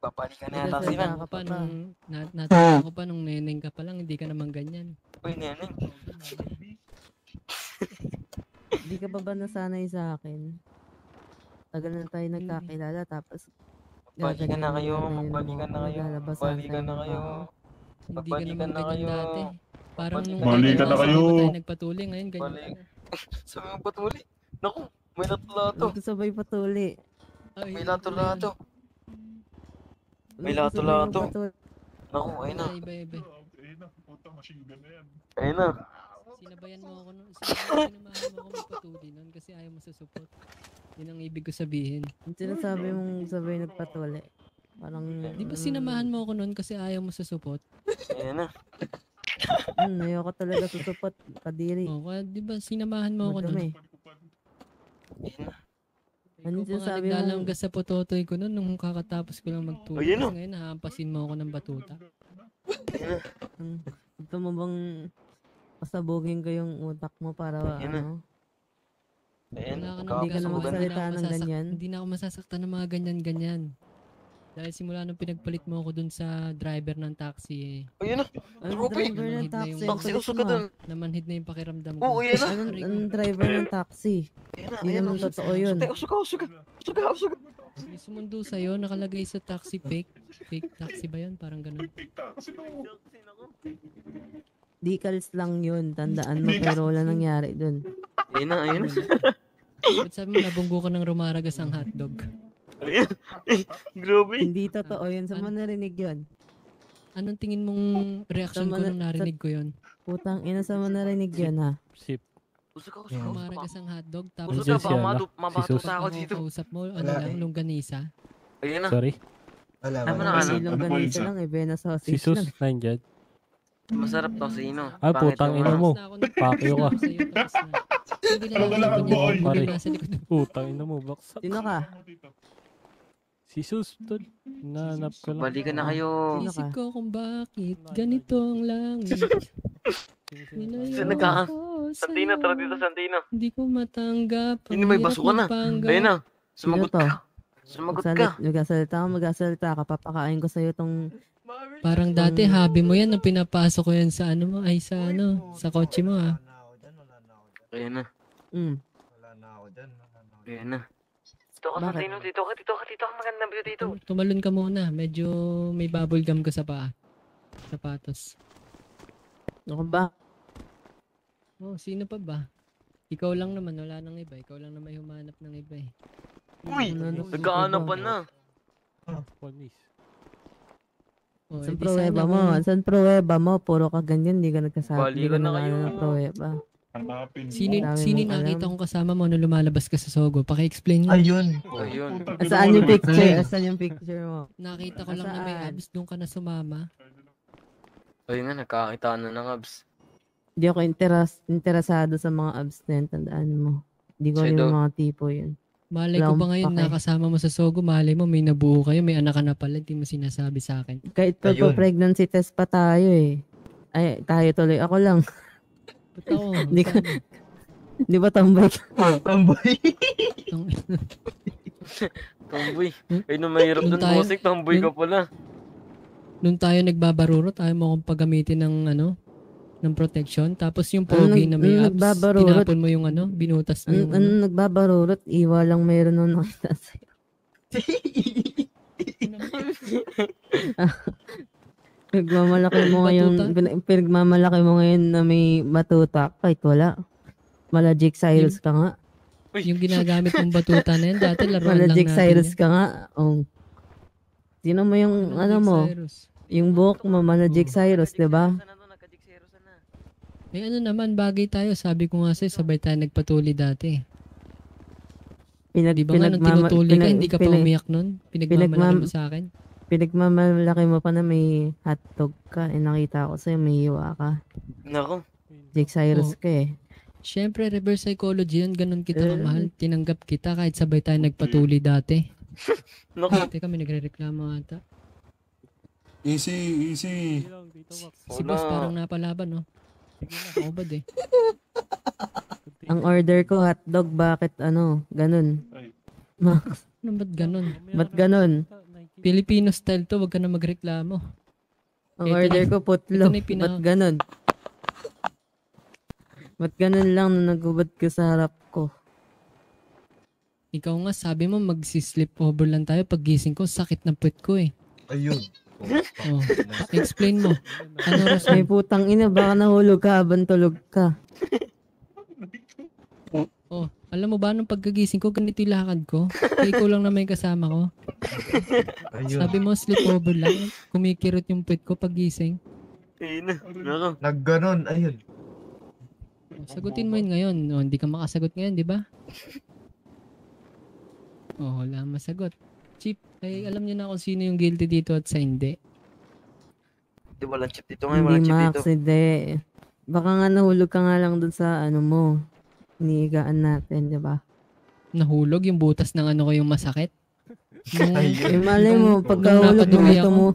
Papalikan na yata sila. Nagsasalita ka pa natanda ko pa nung neneng ka pa lang, hindi ka naman ganyan. Uy, neneng. Hindi ka pa ba nasanay sa akin? Tagal na tayo nagkakilala, tapos Balikan na kayo, gaganyan mo magbalikan na ako, kayo. lalabasan Balikan na ng kayo. tao. Hindi ka naman ganyan dati. Parang nung Balikan na kayo. tayo nagpatuloy, ngayon ganyan ka na. Sabi mo patuli. Naku, may lato-lato. Sabay patuli. May lato-lato. May lato-lato. Naku, ayun na. Iba. Ayun na. Sinamahan mo ako magpatuloy nun kasi ayaw mo sa support. Yun ang ibig ko sabihin. Yung sinasabi mong sabay nagpatuli. Parang... Di ba sinamahan mo ako nun kasi ayaw mo sa support? Ayun na. Ayoko talaga sa support. Kadiri. Di ba sinamahan mo ako nun? Ano sinasabi mo? Naglalanggas sa pototoy ko nun nung kakatapos ko lang magtulog. Kasi ngayon nahampasin mo ako ng batuta. Gusto mo bang pasabugin ko yung utak mo para ano? Hindi ka na magsalita ng ganyan. Hindi na ako masasaktan ng mga ganyan-ganyan. Dahil simula nung pinagpalit mo ako dun sa driver ng taxi Ayun na. Driver ng taxi. Taxi usok ka dun. Namanhid na yung pakiramdam ko. Oo, yan na. Anong driver ng taxi? Hindi naman totoo yun. Usok ka. May sumundo sa'yo, nakalagay sa taxi fake. Fake taxi ba yun? Parang ganun. Decals lang yun. Tandaan mo, pero wala nangyari dun. Ayun na. Ba't sabi mo nabunggo ka ng rumaragas ang hotdog? Grabe. Hindi totoo yun. Saan mo narinig yun? Anong tingin mong reaction ko nung narinig ko yun? Putang ina, saan mo narinig yun ha? Sip. Rumaragas ang hotdog. Tapos mabato sa ako dito. Kausap mo, ano lang, longganisa. Ayun na. Sorry. Longganisa lang eh, Bena sausage Si Sus, lang. nandiyan. Masarap to sino. Ay, putang ina mo. Pakyo ka. Hindi na lang Pare. Putang ina mo, baksa. Sino ka? Si Sus, tol. Nanap ko lang. Balikan na kayo. Isip ko kung bakit ganito ang langit. Santino, tara dito Santino. Hindi ko matanggap. Hindi, may basuka na. Ayun na. Sumagot ka. Magsasalita ka. Papakain ko sa'yo tong... Parang dati, hobby mo yan. Nung pinapasok ko yan sa ano mo. Ay, sa kotse mo ah. Ayun na. Wala na ako dyan. Ayun na. Dito ka Santino. Dito ka. Magandang view dito. Tumalon ka muna. Medyo may bubble gum ka sa paa. Sapatos. Ano ba? Oh, sino pa ba? Ikaw lang naman, wala nang iba. Ikaw lang na may humanap ng iba eh. Uy! Nagkaanap pa na. Saan pruweba mo? Puro ka ganyan, hindi ka nagkasabi. Balikan na kayo. Pruweba. Sino nakita kong kasama mo nung lumalabas ka sa Sogo? Paki-explain mo. Ayun. Saan yung picture? Saan yung picture mo? Nakita ko lang na may abs doon ka na sumama. Ayun nga, nagkakita na ng abs. Hindi ako interesado sa mga abs na yun, tandaan mo. Hindi ko rin mga tipo yun. Malay ko ba ngayon nakasama mo sa Sogo, malay mo may nabuo kayo, may anak ka na pala, hindi mo sinasabi sa akin. Kahit pa pregnancy test pa tayo eh. Ay, tayo tuloy. Ako lang. Ba't ako? Di ba tambay ka? Tamboy. Tamboy. Ay, nung mahirap dun musik, tamboy ka pala. Nung tayo nagbabaruro, tayo mo akong paggamitin ng ng protection. Tapos yung pogi na may abs, tinapon mo yung binutas mo yung nagbabarurot, iwa lang mayroon nung nakita sa'yo. Pinagmamalaki mo ngayon na may batuta, kahit wala. Malajik Cyrus ka nga. Yung ginagamit mong batuta na yan, dati laruan lang natin. Malajik Cyrus ka nga. Sino mo yung mo? Yung buhok mo, Malajik Cyrus, diba? May naman, bagay tayo. Sabi ko nga sa'yo, sabay tayo nagpatuli dati. Di ba nga nung tinutuli ka, hindi ka pa umiyak nun? Pinagmamalaki mo sa akin? Pinagmamalaki mo pa na may hotdog ka. Nakita ko sa'yo, may hiwa ka. Nako. Jake Cyrus ka eh. Siyempre, reverse psychology yun. Ganun kita kamahal. Tinanggap kita kahit sabay tayo nagpatuli dati. Nako. Teka, may nagre-reklamo ata. Easy. Si boss parang napalaban, no? Ako ba eh? Ang order ko, hotdog, bakit ganun? Ba't ganun? Ba't ganun? Filipino style to, wag ka na magreklamo. Ang Ito order na- ko putlo. ito na yung pinaka- Ba't ganun? Ba't ganun lang na nagubad ka sa harap ko? Ikaw nga, sabi mo mag-sleep over lang tayo. Pag gising ko, sakit ng puwet ko eh. Ayun. Oh, explain mo. Ano May rason? putang ina, baka nahulog ka habang tulog ka. Oh, alam mo ba, nung pagkagising ko, ganito yung lakad ko. Kaya ikaw lang naman yung kasama ko. Ayun. Sabi mo, sleep over lang. Kumikirot yung puwet ko pag gising. Ayun na. Nako. Nagganon. Ayun. Oh, sagutin mo yun ngayon. Oh, hindi ka makasagot ngayon, di ba? Oh, wala kang masagot. Chip, ay alam niyo na kung sino yung guilty dito at sa hindi. Di, walang chip dito ngayon. Walang Hindi chip Max, dito. hindi. Baka nga nahulog ka nga lang dun sa ano mo. Iniigaan natin, di ba? Nahulog yung butas ng ano ko yung masakit. Nung, Eh, malay mo, nung pagkahulog mo, napadumi ako, mo.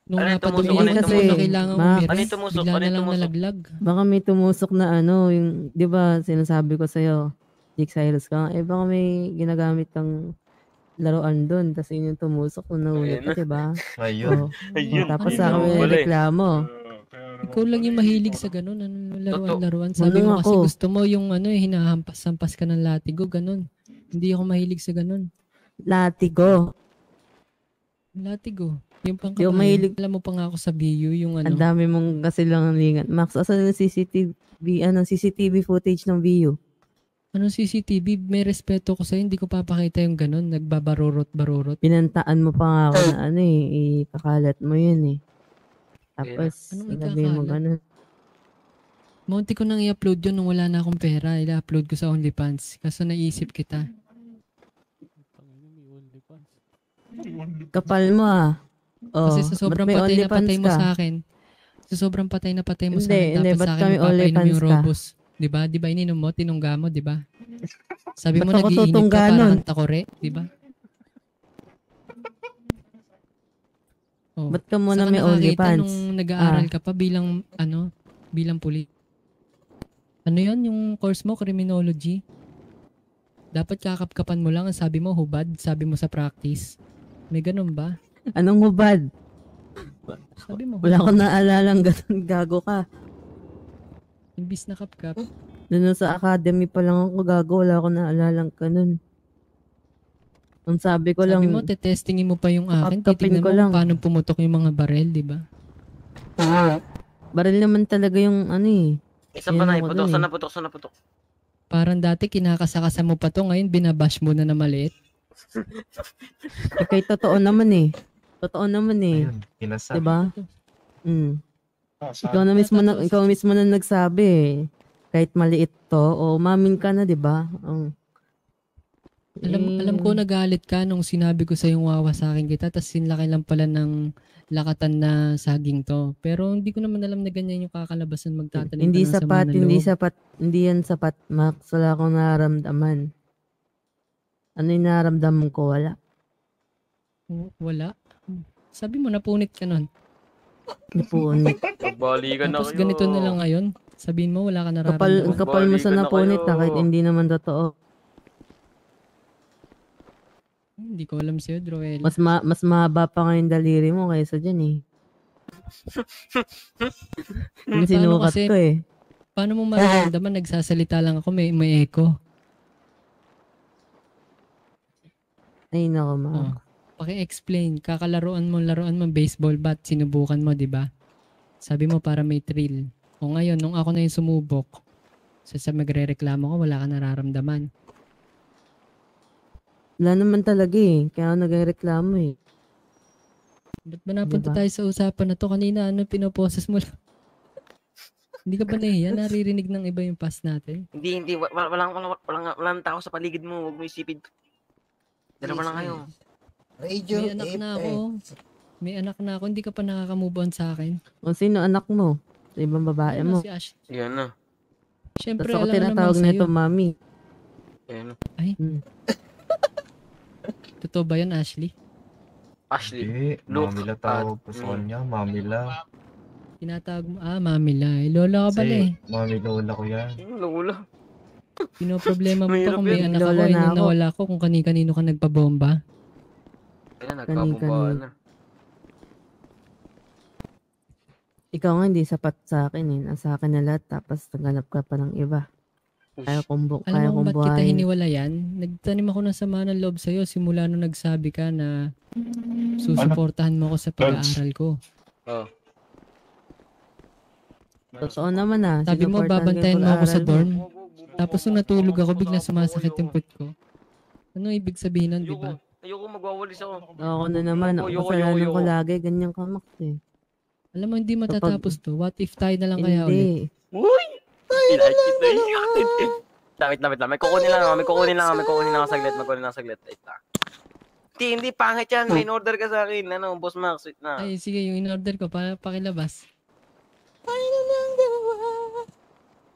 nung Ano yung napadumi tumusok? ako, Ano yung kasi tumusok? kailangan Ma- umire. Ano yung tumusok? Bigla Ano na yung lang tumusok? nalaglag. Baka may tumusok na ano, yung, di ba, sinasabi ko sa'yo, Jake Cyrus ka, eh baka may ginagamit kang laruan doon, tapos yun yung tumusok kung nahulog ka, di ba? Ayun. Oh. Ayun. Tapos Ayun sa akin naman may pala eh. reklamo. Ikaw lang yung mahilig sa ganun. Ano, laruan-laruan. Totoo. Sabi mo Ano kasi ako? gusto mo yung ano, hinahampas-hampas ka ng latigo, ganun. Hindi ako mahilig sa ganun. Latigo. Latigo. Yung Yung pangkabayo. mahilig- Alam mo pa nga ako sa BU, yung Ang ano. dami mong kasi lang lingan. Max, asan yung CCTV footage ng VU? Anong CCTV? May respeto ko sa'yo. Hindi ko papakita yung ganun. Nagbabarurot-barurot. Pinantaan mo pa nga ako na ano eh, ikakalat mo yun eh. Tapos, Anong ilabi mo ikakalat? ganun. Munti ko nang i-upload yun nung wala na akong pera. I-upload ko sa OnlyFans. Kaso naisip kita. Kapal mo ah. Oh, Kasi sa sobrang ba't may patay na OnlyFans patay mo ka? sa akin. Sa sobrang patay na patay mo sa Hindi, akin. hindi, Dapat ba't sa akin kami mo papainom yung OnlyFans ka? Robus. Diba? Diba ininom mo? Tinungga mo, diba? Sabi mo Ba't ako nagiinip tutungga ka nun? parang takore. Diba? Oh. Ba't ka muna Saan may ka nakakita OnlyFans? nung nag-aaral ka pa bilang, ano, bilang pulis? Ano yan, yung course mo, criminology? Dapat kakapkapan mo lang, ang sabi mo, hubad, sabi mo sa practice. May ganun ba? Anong hubad? Sabi mo, Wala ko naalalang ganun, gago ka. imbis na kapkap. Doon sa academy pa lang ako gago, wala ko naalalang ganun. Ang sabi ko lang, Sabi mo, tetestingin mo pa yung akin, Kapkapin titignan ko mo lang. kung paano pumutok yung mga barel, di ba? baril naman talaga yung ano eh. Isa pa na, Ayun ako putok, dun sana eh. putok, sana putok. Parang dati kinakasakasa mo pa to, ngayon binabash mo na na maliit. Eh, kay totoo naman eh. Totoo naman eh. Ayun. Kinasa. Diba? Mm. Ikaw mismo na nagsabi eh. Kahit maliit to, o mamin ka na, diba? Alam ko nagalit ka nung sinabi ko sa yung wawasakin kita, tapos sinlaki lang pala ng lakatan na saging to. Pero hindi ko naman alam na ganyan yung kakalabasan magtatanim Hindi ka ng sapat, sama ng hindi loob. sapat, hindi yan sapat, Max. Wala akong nararamdaman. Ano yung nararamdaman ko? Wala. Wala. Sabi mo, napunit ka nun. Napunit. Nagbalikan na Tapos kayo. ganito na lang ngayon. Sabihin mo, wala ka Ang nararamdaman. kapal mo sa Balikan na napunit kayo. kahit hindi naman totoo. Hindi ko alam sa'yo, Droel. Mas mahaba pa nga yung daliri mo kaysa dyan eh. Yung Paano sinukat kasi- ko eh. Paano mo mararamdaman? Nagsasalita lang ako, may echo. Ay nako, Max. Oh. Paki-explain. Kakalaruan mo baseball bat, sinubukan mo, di ba? Sabi mo para may thrill. O ngayon, nung ako na yung sumubok, sa magre-reklamo ka, wala ka nararamdaman. Wala naman talaga eh. Kaya ako nagreklamo eh. Ba't ba napunta Diba? tayo sa usapan na to? Kanina, ano, pinoposes mo lang. Hindi ka ba nahiya? Naririnig ng iba yung pass natin? Hindi. Walang tao sa paligid mo. Huwag mo isipin. Dalawa lang kayo. Radio May anak na ako. May anak na ako. Hindi ka pa nakaka-move on sa akin. O sino anak mo? Sa ibang babae Ano mo. si Ash? Yan na. Siyempre, Tapos ako alam mo naman tinatawag na ito, sa'yo. mami. Yan na. Totoo ba yan, Ashley? Ashley. Hindi. Look Mamila at tawag ko sa me. kanya. Mamila. Tinatawag mo, mami la. Lola ka pala eh. Mami lola ko yan. Lula. Pinoproblema mo pa Mahirap kung may yan. anak ako, Lola eh, na nung ako. nawala ko kung kani-kanino ka nagpabomba. Kaya nagpapabaan na. Ikaw nga hindi sapat sa akin eh. Nasa akin na lahat tapos naghanap ka pa ng iba. Kaya Alam kaya mo kung kong ba't kita buhayin. hiniwalayan? Nagtanim ako ng sama ng loob sa'yo simula nung nagsabi ka na susuportahan mo ako sa pag-aaral ko. Oh. Totoo naman ah. Sabi mo, Sinuportahan ko yung babantayan mo ako sa pag-aaral dorm. Tapos nung natulog ako, bigla sumasakit yung puwet ko. Ano ibig sabihin nun, di ba? Ayoko magwawalis ako. Ako na naman. Ayoko. Kasalanan ko lagi. Ganyan ka, Max eh. Alam mo, hindi matatapos to. What if tayo na lang kaya ulit? Hindi. Uy! Damit lang. May kukunin lang ako saglit. Wait lang. Hindi, pangit yan. May in-order ka sa akin. Ano, Boss Max, wait na. Ay, sige, yung in-order ko, pakilabas. Tayo na lang dalawa.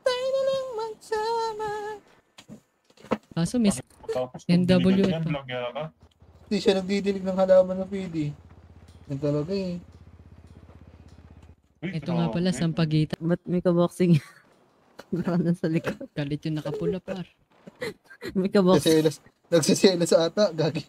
Tayo na lang magsama. Kaso, miss, Tapos NW yan, ito. vlogger ka. Hindi siya nagdidilig ng halaman ng PD. Yan talaga eh. Uy, Ito nga pala, grabe. sampagitan. Ba't may kaboxing? Naka na sa likod. Galit yung nakapula, par. May kaboxing. Nagsiselos sa ata, gagi.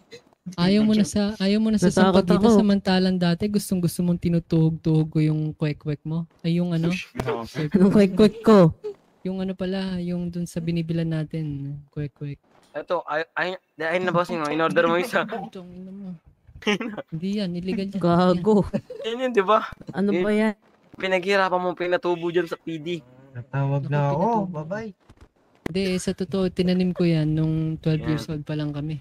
Ayaw mo na sa Natakot sampagitan, ako. samantalang dati gustong-gusto mong tinutuhog-tuhog ko yung kwek-kwek mo. Ay, yung ano, Grabe. Anong quick ko? yung ano pala, yung dun sa binibilan natin, kwek-kwek. Ito, ay na bossing mo. In-order mo isa. Ito, ang ina mo. Hindi yan, illegal yan. Gago. Yan yun, di ba? Ano ba yan? Pinaghirapan mo pinatubo dyan sa PD. Natawag na ako. Bye-bye. Hindi, sa totoo, tinanim ko yan nung 12 Yan. years old pa lang kami.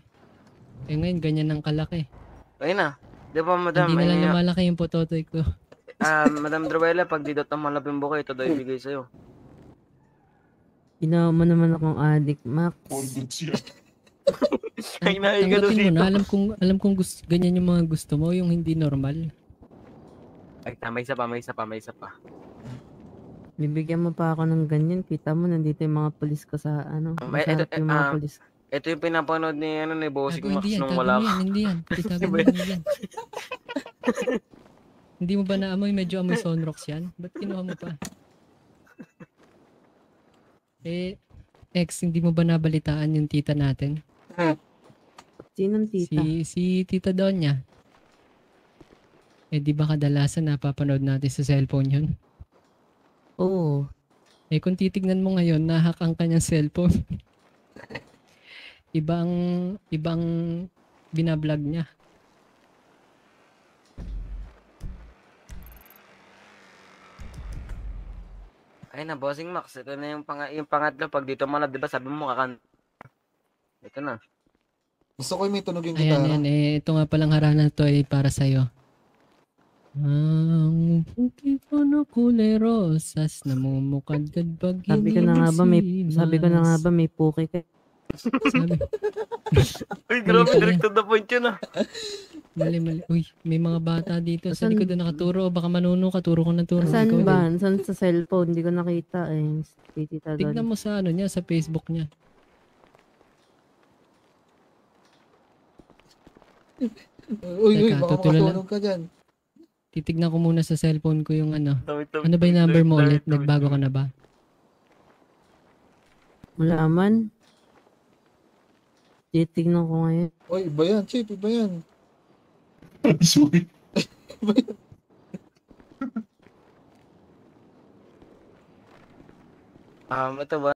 Eh ngayon, ganyan ang kalaki. Ayun na. Di ba, madam? Hindi na lang Ayun na. lumalaki yung pototoy ko. Madam Druella, pag didot ng malaping buko, ito daw ibigay sa'yo. Ginawa mo naman akong addict, Max. All good siya. Ay, naiga daw Tanggapin mo dito. na, alam kong ganyan yung mga gusto mo, yung hindi normal. Ay, may isa pa. Bibigyan mo pa ako ng ganyan. Kita mo, nandito yung mga polis ko sa ano. May- Masarap ito- yung mga ah, polis. Ito yung pinapanood ni Bossing Gago, Max hindi yan, nung gago wala mo ka. yan, hindi yan. Pagkitabi mo hindi yan. Hindi mo ba naamoy, medyo amoy Sunrox yan? Ba't kinuha mo pa? Hindi mo ba nabalitaan yung tita natin? Sinong tita? Si Tita Donya. Di ba kadalasan napapanood natin sa cellphone yun? Oo. Kung titignan mo ngayon, nahack ang kanyang cellphone. ibang binablog niya. Ay na, Bossing Max. Ito na yung pangatlo. Pag dito mo na, di ba sabi mo kakan... Ito na. Gusto ko yung may tunog yung Ayan, gitara. ito nga palang harana to ay para sa'yo. Ang puti pa na kulay rosas, namumukadkad pag Sabi ko na nga ba may puki ka. Sabi, Uy, grabe, Uy, direct to the point yun ah. mali. Uy, may mga bata dito sa Asan? likod na nakaturo. Baka manuno ka, turo ko ng turo. Saan Ikaw ba? din. Saan sa cellphone? Hindi ko nakita eh. Si tita Tignan doon. mo sa ano niya, sa Facebook niya. Uy, Teka, baka tutulala. makasunog ka dyan. Titignan ko muna sa cellphone ko yung ano. Damit. Ano ba yung number mo ulit? Nagbago ka na ba? Wala man. Titignan ko ngayon. Uy, iba yan, Chip, iba yan. Sweet. Ito ba?